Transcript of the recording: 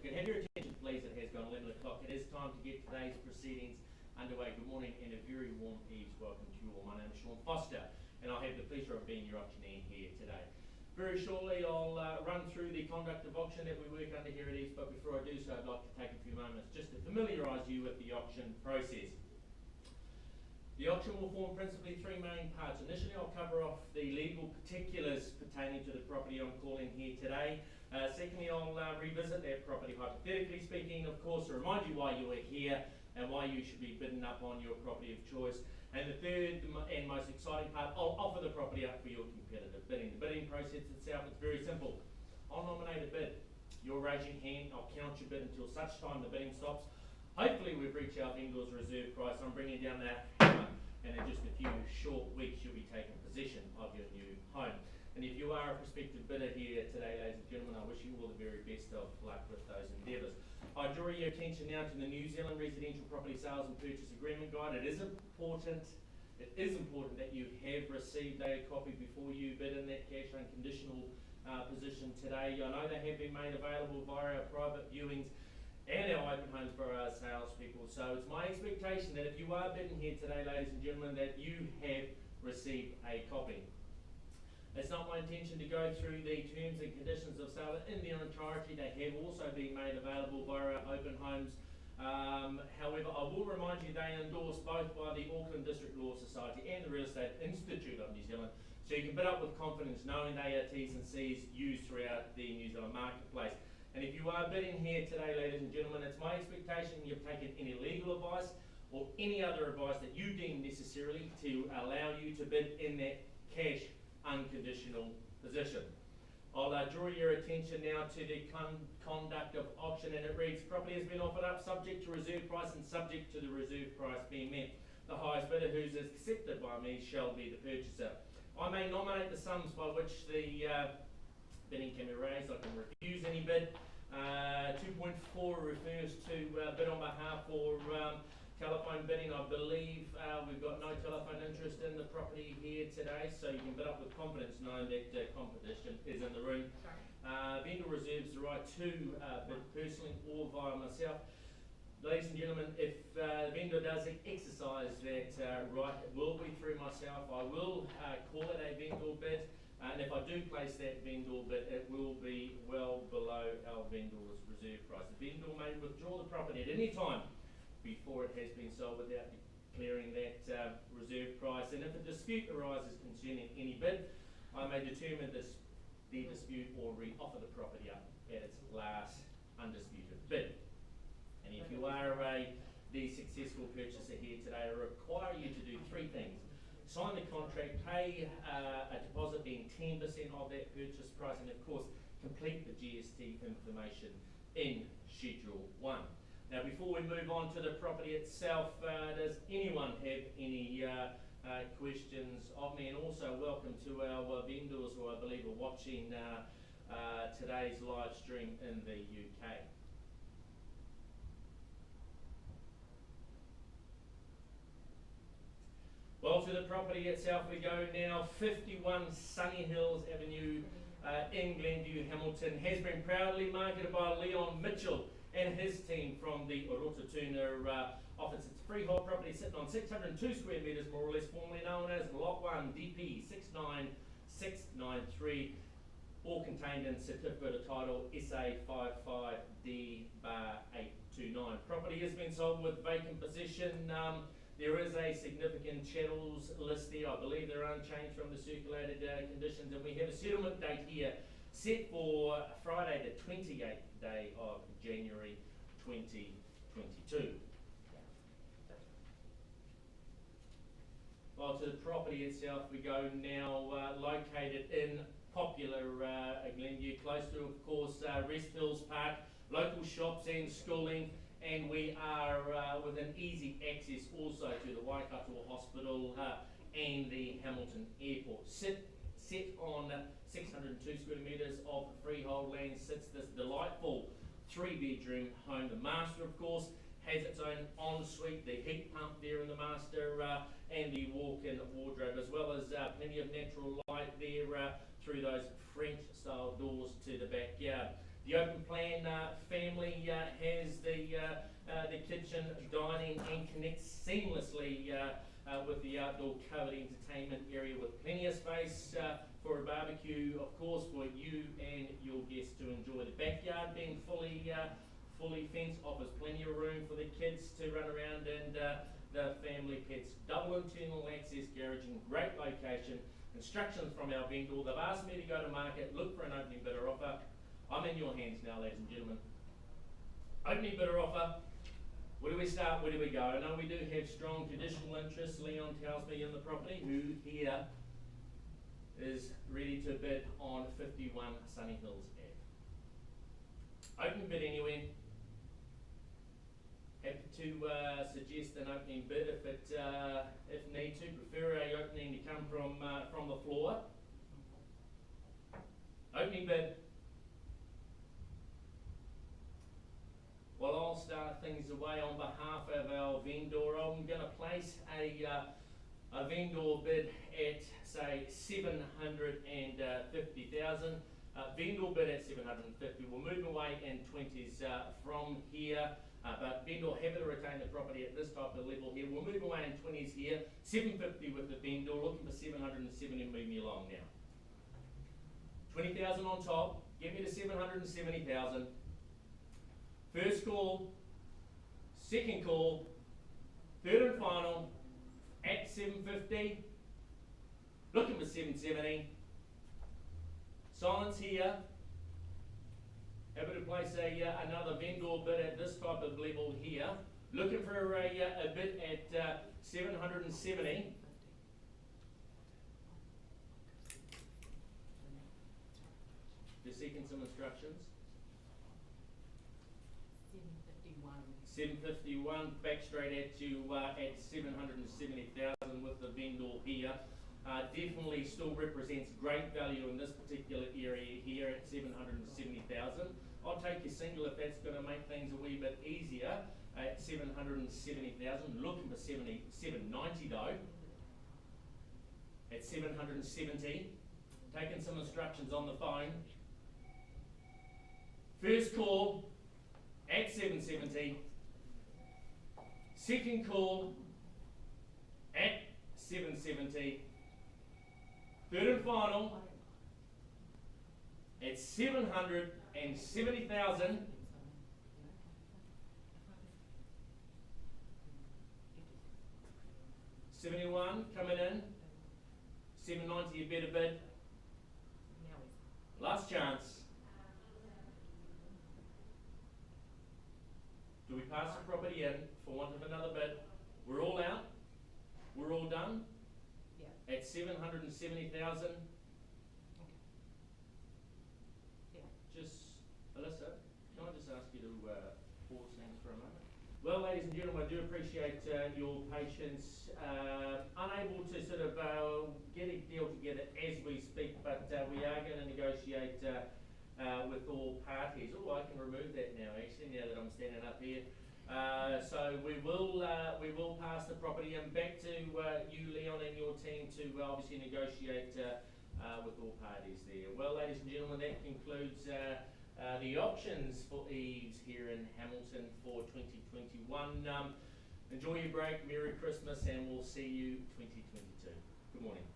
Can have your attention please, it has gone 11 o'clock. It is time to get today's proceedings underway. Good morning and a very warm EVES welcome to you all. My name is Sean Foster and I have the pleasure of being your auctioneer here today. Very shortly I'll run through the conduct of auction that we work under here at EVES, but before I do so I'd like to take a few moments just to familiarise you with the auction process. The auction will form principally three main parts. Initially I'll cover off the legal particulars pertaining to the property I'm calling here today. Secondly I'll revisit that property hypothetically speaking, of course, to remind you why you are here and why you should be bidding up on your property of choice. And the third and most exciting part, I'll offer the property up for your competitive bidding. The bidding process itself is very simple. I'll nominate a bid. You'll raise your hand, I'll count your bid until such time the bidding stops. Hopefully we've reached our vendor's reserve price. I'm bringing down that hammer, and in just a few short weeks you'll be taking possession of your new home. And if you are a prospective bidder here today, ladies and gentlemen, I wish you all the very best of luck with those endeavours. I draw your attention now to the New Zealand Residential Property Sales and Purchase Agreement Guide. It is important that you have received a copy before you bid in that cash unconditional position today. I know they have been made available via our private viewings and our open homes for our salespeople. So it's my expectation that if you are bidding here today, ladies and gentlemen, that you have received a copy. It's not my intention to go through the terms and conditions of sale in their entirety. They have also been made available via our open homes. However, I will remind you they are endorsed both by the Auckland District Law Society and the Real Estate Institute of New Zealand. So you can bid up with confidence knowing they are T's and C's used throughout the New Zealand marketplace. And if you are bidding here today, ladies and gentlemen, it's my expectation you've taken any legal advice or any other advice that you deem necessarily to allow you to bid in that cash unconditional position. I'll draw your attention now to the conduct of auction, and it reads, property has been offered up subject to reserve price and subject to the reserve price being met. The highest bidder who is accepted by me shall be the purchaser. I may nominate the sums by which the bidding can be raised. I can refuse any bid. 2.4 refers to bid on behalf or telephone bidding. I believe we've got no telephone interest in the property here today, so you can bid up with confidence knowing that competition is in the room. Vendor reserves the right to bid personally or via myself. Ladies and gentlemen, if the vendor does exercise that right, it will be through myself. I will call it a vendor bid. And if I do place that vendor bid, it will be well below our vendor's reserve price. The vendor may withdraw the property at any time before it has been sold without declaring that reserve price. And if a dispute arises concerning any bid, I may determine the dispute or re-offer the property up at its last undisputed bid. And if you are the successful purchaser here today, I require you to do three things. Sign the contract, pay a deposit being 10% of that purchase price, and of course complete the GST information in Schedule 1. Now before we move on to the property itself, does anyone have any questions of me? And also welcome to our vendors who I believe are watching today's live stream in the UK. Well, to the property itself we go now. 51 Sunny Hills Avenue in Glenview, Hamilton, has been proudly marketed by Leon Mitchell and his team from the Orotatuna office. It's a freehold property sitting on 602 square metres, more or less, formerly known as Lot 1 DP 69693, all contained in certificate of title SA 55D-829. Property has been sold with vacant possession. There is a significant chattels list there. I believe they're unchanged from the circulated conditions, and we have a settlement date here set for Friday the 28th day of January 2022. Well, to the property itself we go now, located in popular Glenview, close to, of course, Rest Hills Park, local shops and schooling. And we are within easy access also to the Waikato Hospital and the Hamilton Airport. Set on 602 square metres of freehold land sits this delightful 3-bedroom home. The master, of course, has its own ensuite, the heat pump there in the master, and the walk-in wardrobe, as well as plenty of natural light there through those French-style doors to the backyard. The open plan family has the kitchen, dining, and connects seamlessly with the outdoor covered entertainment area with plenty of space for a barbecue, of course, for you and your guests to enjoy. The backyard being fully fenced offers plenty of room for the kids to run around and the family pets. Double internal access garage in great location. Instructions from our vendor. They've asked me to go to market, look for an opening bidder offer. I'm in your hands now, ladies and gentlemen. Opening bidder offer. Where do we start? Where do we go? I know we do have strong traditional interests. Leon tells me in the property who here is ready to bid on 51 Sunny Hills Ave. Open bid anywhere. Happy to suggest an opening bid if need to. Prefer a opening to come from the floor. Opening bid. Well, I'll start things away on behalf of our vendor. I'm going to place a vendor bid at say 750,000. Vendor bid at 750. We'll move away in 20s from here. But vendor happy to retain the property at this type of level here. We'll move away in 20s here. 750 with the vendor, looking for 770 and move me along now. 20,000 on top, get me to 770,000. First call, second call, third and final at 750. Looking for 770. Silence here. Happy to place another vendor bid at this type of level here. Looking for a bid at 770. Just seeking some instructions. 751, back straight at you at 770,000 with the vendor here. Definitely still represents great value in this particular area here at 770,000. I'll take your single if that's going to make things a wee bit easier at 770,000. Looking for 790 though. At 770. Taking some instructions on the phone. First call at 770. Second call at 770. Third and final at 770,000. 71 coming in. 790 a better bid. Last chance. Do we pass the property in for want of another bid? We're all out. We're all done. Yeah. At 770,000. Okay. Yeah. Just, Alyssa, can I just ask you to pause things for a moment? Well, ladies and gentlemen, I do appreciate your patience. Unable to sort of get a deal together as we speak, but we are going to negotiate with all parties. Oh, I can remove that now, actually, now that I'm standing up here. So we will pass the property and back to you, Leon, and your team to obviously negotiate with all parties there. Well, ladies and gentlemen, that concludes the options for EVES here in Hamilton for 2021. Enjoy your break, Merry Christmas, and we'll see you 2022. Good morning.